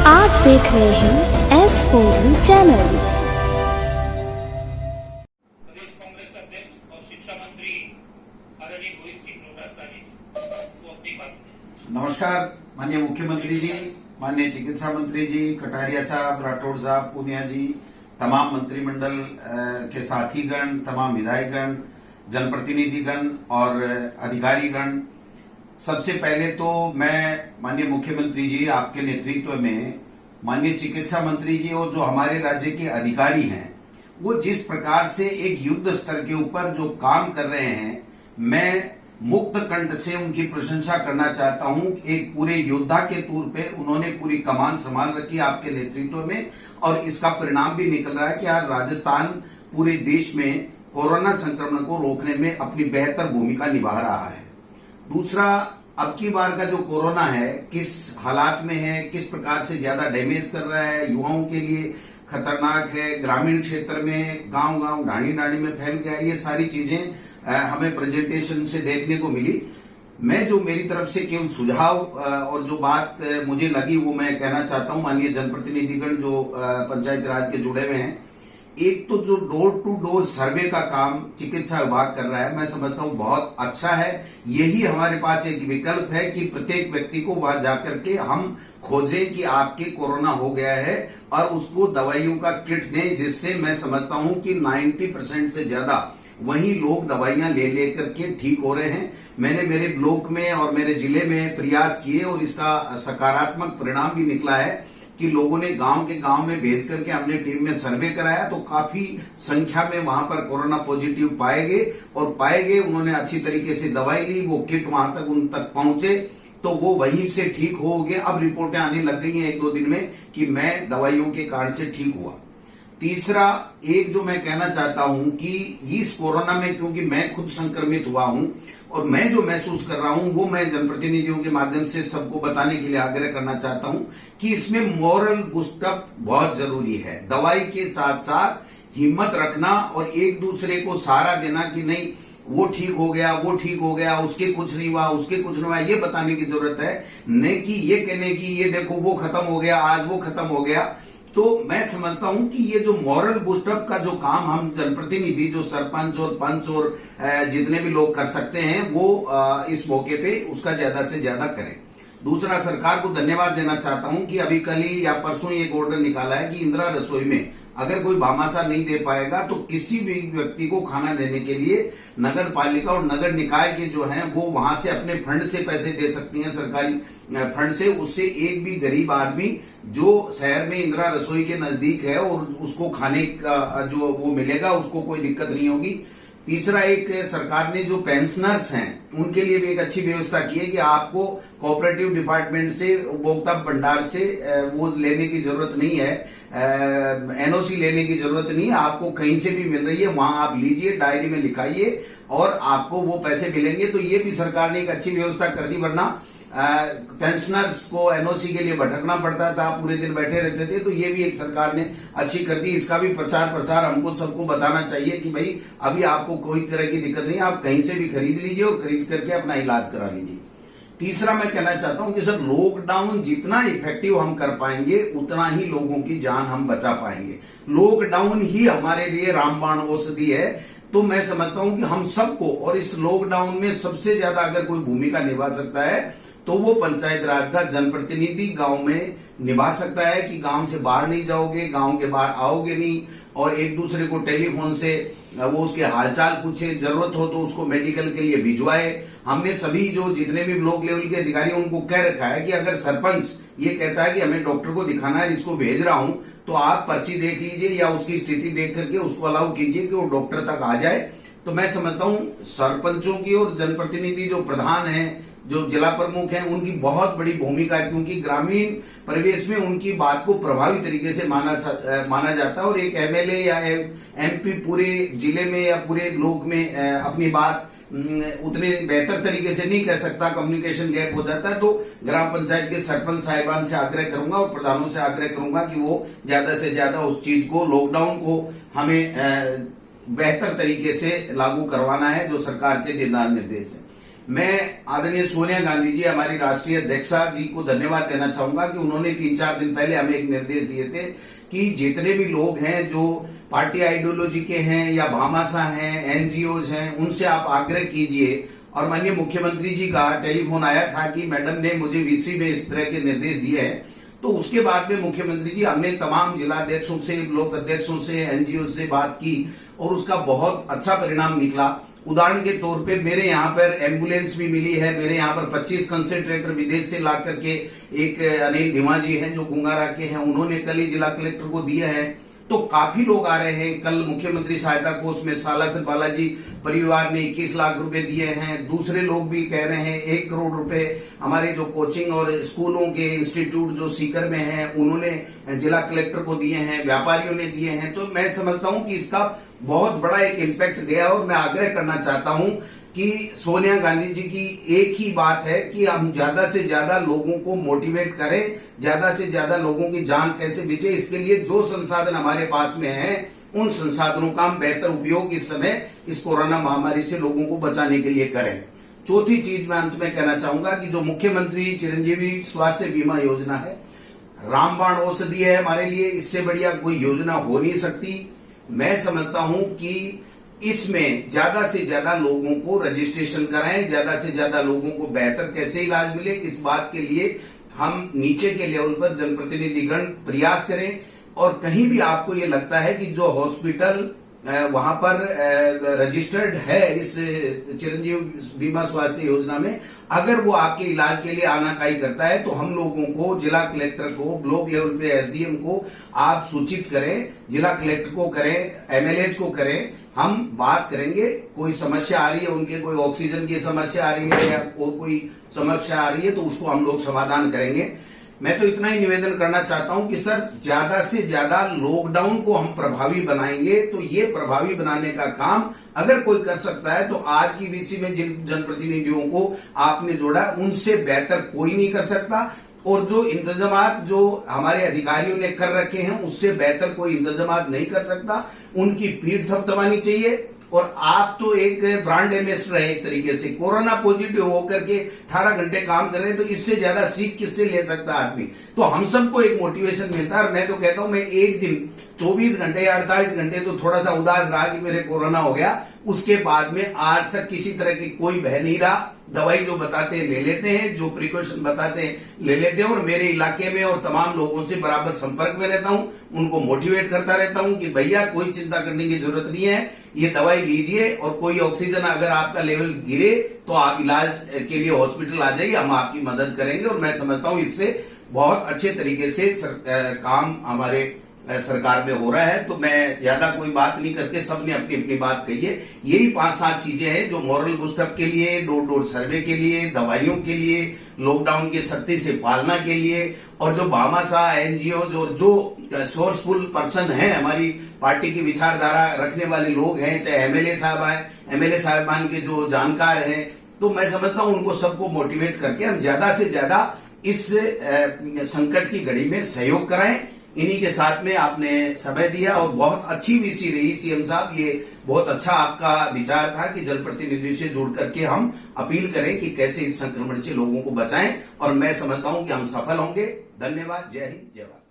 आप देख रहे हैं S4U चैनल। प्रदेश कांग्रेस अध्यक्ष और शिक्षा मंत्री आदरणीय गोविंद सिंह डोटासरा जी को अपनी बात करें। नमस्कार माननीय मुख्यमंत्री जी, माननीय चिकित्सा मंत्री जी, कटारिया साहब, राठौड़ साहब, पूनिया जी, तमाम मंत्रिमंडल के साथीगण, तमाम विधायकगण, जनप्रतिनिधिगण और अधिकारीगण, सबसे पहले तो मैं माननीय मुख्यमंत्री जी आपके नेतृत्व में माननीय चिकित्सा मंत्री जी और जो हमारे राज्य के अधिकारी हैं वो जिस प्रकार से एक युद्ध स्तर के ऊपर जो काम कर रहे हैं, मैं मुक्त कंठ से उनकी प्रशंसा करना चाहता हूं। एक पूरे योद्धा के तौर पे उन्होंने पूरी कमान संभाल रखी आपके नेतृत्व में और इसका परिणाम भी निकल रहा है कि आज राजस्थान पूरे देश में कोरोना संक्रमण को रोकने में अपनी बेहतर भूमिका निभा रहा है। दूसरा, अब की बार का जो कोरोना है किस हालात में है, किस प्रकार से ज्यादा डैमेज कर रहा है, युवाओं के लिए खतरनाक है, ग्रामीण क्षेत्र में गांव-गांव, ढाणी-ढाणी में फैल गया, ये सारी चीजें हमें प्रेजेंटेशन से देखने को मिली। मैं जो मेरी तरफ से केवल सुझाव और जो बात मुझे लगी वो मैं कहना चाहता हूं माननीय जनप्रतिनिधिगण जो पंचायत राज के जुड़े हुए हैं। एक तो जो डोर टू डोर सर्वे का काम चिकित्सा विभाग कर रहा है, मैं समझता हूं बहुत अच्छा है। यही हमारे पास एक विकल्प है कि प्रत्येक व्यक्ति को वहां जाकर के हम खोजें कि आपके कोरोना हो गया है और उसको दवाइयों का किट दें, जिससे मैं समझता हूं कि 90% से ज्यादा वही लोग दवाइयां ले लेकर के ठीक हो रहे हैं। मैंने मेरे ब्लॉक में और मेरे जिले में प्रयास किए और इसका सकारात्मक परिणाम भी निकला है कि लोगों ने गांव के गांव में भेज करके हमने टीम में सर्वे कराया तो काफी संख्या में वहां पर कोरोना पॉजिटिव पाए गए। उन्होंने अच्छी तरीके से दवाई ली, वो किट वहां तक उन तक पहुंचे तो वो वहीं से ठीक हो गए। अब रिपोर्टें आने लग गई हैं 1-2 दिन में कि मैं दवाइयों के कारण से ठीक हुआ। तीसरा, एक जो मैं कहना चाहता हूं कि इस कोरोना में क्योंकि मैं खुद संक्रमित हुआ हूं और मैं जो महसूस कर रहा हूं वो मैं जनप्रतिनिधियों के माध्यम से सबको बताने के लिए आग्रह करना चाहता हूं कि इसमें मॉरल बूस्टअप बहुत जरूरी है। दवाई के साथ साथ हिम्मत रखना और एक दूसरे को सहारा देना कि नहीं वो ठीक हो गया, उसके कुछ नहीं हुआ, ये बताने की जरूरत है, नहीं कि ये कहने की ये देखो वो खत्म हो गया, आज वो खत्म हो गया। तो मैं समझता हूं कि ये जो मॉरल बूस्टअप का जो काम हम जनप्रतिनिधि, जो सरपंच और पंच और जितने भी लोग कर सकते हैं वो इस मौके पे उसका ज्यादा से ज्यादा करें। दूसरा, सरकार को धन्यवाद देना चाहता हूं कि अभी कल ही या परसों ही एक ऑर्डर निकाला है कि इंदिरा रसोई में अगर कोई भामाशाह नहीं दे पाएगा तो किसी भी व्यक्ति को खाना देने के लिए नगर पालिका और नगर निकाय के जो हैं वो वहां से अपने फंड से पैसे दे सकती हैं, सरकारी फंड से। उससे एक भी गरीब आदमी जो शहर में इंदिरा रसोई के नजदीक है और उसको खाने का जो वो मिलेगा उसको कोई दिक्कत नहीं होगी। तीसरा, एक सरकार ने जो पेंशनर्स हैं उनके लिए भी एक अच्छी व्यवस्था की है कि आपको कोऑपरेटिव डिपार्टमेंट से, उपभोक्ता भंडार से वो लेने की जरूरत नहीं है, एनओसी लेने की जरूरत नहीं है, आपको कहीं से भी मिल रही है, वहां आप लीजिए, डायरी में लिखाइए और आपको वो पैसे मिलेंगे। तो ये भी सरकार ने एक अच्छी व्यवस्था कर दी, वरना पेंशनर्स को एनओसी के लिए भटकना पड़ता था, पूरे दिन बैठे रहते थे। तो ये भी एक सरकार ने अच्छी कर दी। इसका भी प्रचार प्रसार हमको सबको बताना चाहिए कि भाई अभी आपको कोई तरह की दिक्कत नहीं, आप कहीं से भी खरीद लीजिए और खरीद करके अपना इलाज करा लीजिए। तीसरा, मैं कहना चाहता हूं कि सर लॉकडाउन जितना इफेक्टिव हम कर पाएंगे उतना ही लोगों की जान हम बचा पाएंगे। लॉकडाउन ही हमारे लिए रामबाण औषधि है। तो मैं समझता हूं कि हम सबको, और इस लॉकडाउन में सबसे ज्यादा अगर कोई भूमिका निभा सकता है तो वो पंचायत राज का जनप्रतिनिधि गांव में निभा सकता है कि गांव से बाहर नहीं जाओगे, गांव के बाहर आओगे नहीं और एक दूसरे को टेलीफोन से वो उसके हालचाल पूछे, जरूरत हो तो उसको मेडिकल के लिए भिजवाए। हमने सभी जो जितने भी ब्लॉक लेवल के अधिकारी उनको कह रखा है कि अगर सरपंच ये कहता है कि हमें डॉक्टर को दिखाना है, इसको भेज रहा हूं, तो आप पर्ची देख लीजिए या उसकी स्थिति देख करके उसको अलाउ कीजिए कि वो डॉक्टर तक आ जाए। तो मैं समझता हूं सरपंचों की और जनप्रतिनिधि जो प्रधान है, जो जिला प्रमुख हैं, उनकी बहुत बड़ी भूमिका है क्योंकि ग्रामीण परिवेश में उनकी बात को प्रभावी तरीके से माना जाता है और एक एमएलए या एमपी पूरे जिले में या पूरे ब्लॉक में अपनी बात उतने बेहतर तरीके से नहीं कह सकता, कम्युनिकेशन गैप हो जाता है। तो ग्राम पंचायत के सरपंच साहिबान से आग्रह करूंगा और प्रधानों से आग्रह करूंगा कि वो ज्यादा से ज्यादा उस चीज को, लॉकडाउन को हमें बेहतर तरीके से लागू करवाना है जो सरकार के दिशा निर्देश है। मैं आदरणीय सोनिया गांधी जी, हमारी राष्ट्रीय अध्यक्षा जी को धन्यवाद देना चाहूंगा कि उन्होंने 3-4 दिन पहले हमें एक निर्देश दिए थे कि जितने भी लोग हैं जो पार्टी आइडियोलॉजी के हैं या भामाशाह हैं, एनजीओज हैं, उनसे आप आग्रह कीजिए। और माननीय मुख्यमंत्री जी का टेलीफोन आया था कि मैडम ने मुझे वीसी में इस तरह के निर्देश दिए हैं। तो उसके बाद में मुख्यमंत्री जी, हमने तमाम जिलाध्यक्षों से, ब्लॉक अध्यक्षों से, एनजीओ से बात की और उसका बहुत अच्छा परिणाम निकला। उदाहरण के तौर पे मेरे यहाँ पर एम्बुलेंस भी मिली है। मेरे यहाँ पर 25 कंसेंट्रेटर विदेश से ला करके एक अनिल धीमा जी हैं जो गुंगारा के हैं, उन्होंने कल ही जिला कलेक्टर को दिए हैं। तो काफी लोग आ रहे हैं। कल मुख्यमंत्री सहायता कोष में सालासर बालाजी परिवार ने 21 लाख रुपए दिए हैं। दूसरे लोग भी कह रहे हैं 1 करोड़ रुपए हमारे जो कोचिंग और स्कूलों के इंस्टीट्यूट जो सीकर में हैं उन्होंने जिला कलेक्टर को दिए हैं, व्यापारियों ने दिए हैं। तो मैं समझता हूं कि इसका बहुत बड़ा एक इम्पैक्ट गया और मैं आग्रह करना चाहता हूं कि सोनिया गांधी जी की एक ही बात है कि हम ज्यादा से ज्यादा लोगों को मोटिवेट करें, ज्यादा से ज्यादा लोगों की जान कैसे बचे, इसके लिए जो संसाधन हमारे पास में है उन संसाधनों का हम बेहतर उपयोग इस समय इस कोरोना महामारी से लोगों को बचाने के लिए करें। चौथी चीज मैं अंत में कहना चाहूंगा कि जो मुख्यमंत्री चिरंजीवी स्वास्थ्य बीमा योजना है, रामबाण औषधि है हमारे लिए, इससे बढ़िया कोई योजना हो नहीं सकती। मैं समझता हूं कि इसमें ज्यादा से ज्यादा लोगों को रजिस्ट्रेशन कराएं, ज्यादा से ज्यादा लोगों को बेहतर कैसे इलाज मिले, इस बात के लिए हम नीचे के लेवल पर जनप्रतिनिधिगण प्रयास करें। और कहीं भी आपको ये लगता है कि जो हॉस्पिटल वहां पर रजिस्टर्ड है इस चिरंजीव बीमा स्वास्थ्य योजना में, अगर वो आपके इलाज के लिए आनाकानी करता है तो हम लोगों को, जिला कलेक्टर को, ब्लॉक लेवल पे एसडीएम को आप सूचित करें, जिला कलेक्टर को करें, एमएलएज को करें। हम बात करेंगे, कोई समस्या आ रही है उनके, कोई ऑक्सीजन की समस्या आ रही है या कोई समस्या आ रही है तो उसको हम लोग समाधान करेंगे। मैं तो इतना ही निवेदन करना चाहता हूं कि सर ज्यादा से ज्यादा लॉकडाउन को हम प्रभावी बनाएंगे। तो ये प्रभावी बनाने का काम अगर कोई कर सकता है तो आज की वीसी में जिन जनप्रतिनिधियों को आपने जोड़ा उनसे बेहतर कोई नहीं कर सकता। और जो इंतजामात जो हमारे अधिकारियों ने कर रखे हैं उससे बेहतर कोई इंतजामात नहीं कर सकता। उनकी पीठ थपथपानी चाहिए। और आप तो एक ब्रांड एम्बेसडर है एक तरीके से, कोरोना पॉजिटिव होकर के 18 घंटे काम कर रहे हैं, तो इससे ज्यादा सीख किससे ले सकता आदमी। तो हम सबको एक मोटिवेशन मिलता है। और मैं तो कहता हूं, मैं एक दिन 24 घंटे या 48 घंटे तो थोड़ा सा उदास रहा कि मेरे कोरोना हो गया, उसके बाद में आज तक किसी तरह की कोई भय नहीं रहा। दवाई जो बताते हैं ले लेते हैं, जो प्रिकॉशन बताते हैं ले लेते हैं। और मेरे इलाके में और तमाम लोगों से बराबर संपर्क में रहता हूं, उनको मोटिवेट करता रहता हूं कि भैया कोई चिंता करने की जरूरत नहीं है, ये दवाई लीजिए। और कोई ऑक्सीजन अगर आपका लेवल गिरे तो आप इलाज के लिए हॉस्पिटल आ जाइए, हम आपकी मदद करेंगे। और मैं समझता हूं इससे बहुत अच्छे तरीके से काम हमारे सरकार में हो रहा है। तो मैं ज्यादा कोई बात नहीं करके सबने अपनी अपनी बात कही है। यही 5-7 चीजें हैं जो मॉरल बूस्टअप के लिए, डोर डोर सर्वे के लिए, दवाइयों के लिए, लॉकडाउन की सख्ती से पालना के लिए, और जो भामाशाह एनजीओ जो सोर्सफुल पर्सन है, हमारी पार्टी की विचारधारा रखने वाले लोग हैं, चाहे एमएलए साहबान के जो जानकार हैं, तो मैं समझता हूं उनको सबको मोटिवेट करके हम ज्यादा से ज्यादा इस संकट की घड़ी में सहयोग कराएं। इन्हीं के साथ में आपने समय दिया और बहुत अच्छी वीसी रही सीएम साहब। ये बहुत अच्छा आपका विचार था कि जनप्रतिनिधियों से जुड़ करके हम अपील करें कि कैसे इस संक्रमण से लोगों को बचाएं। और मैं समझता हूं कि हम सफल होंगे। धन्यवाद। जय हिंद, जय भारत।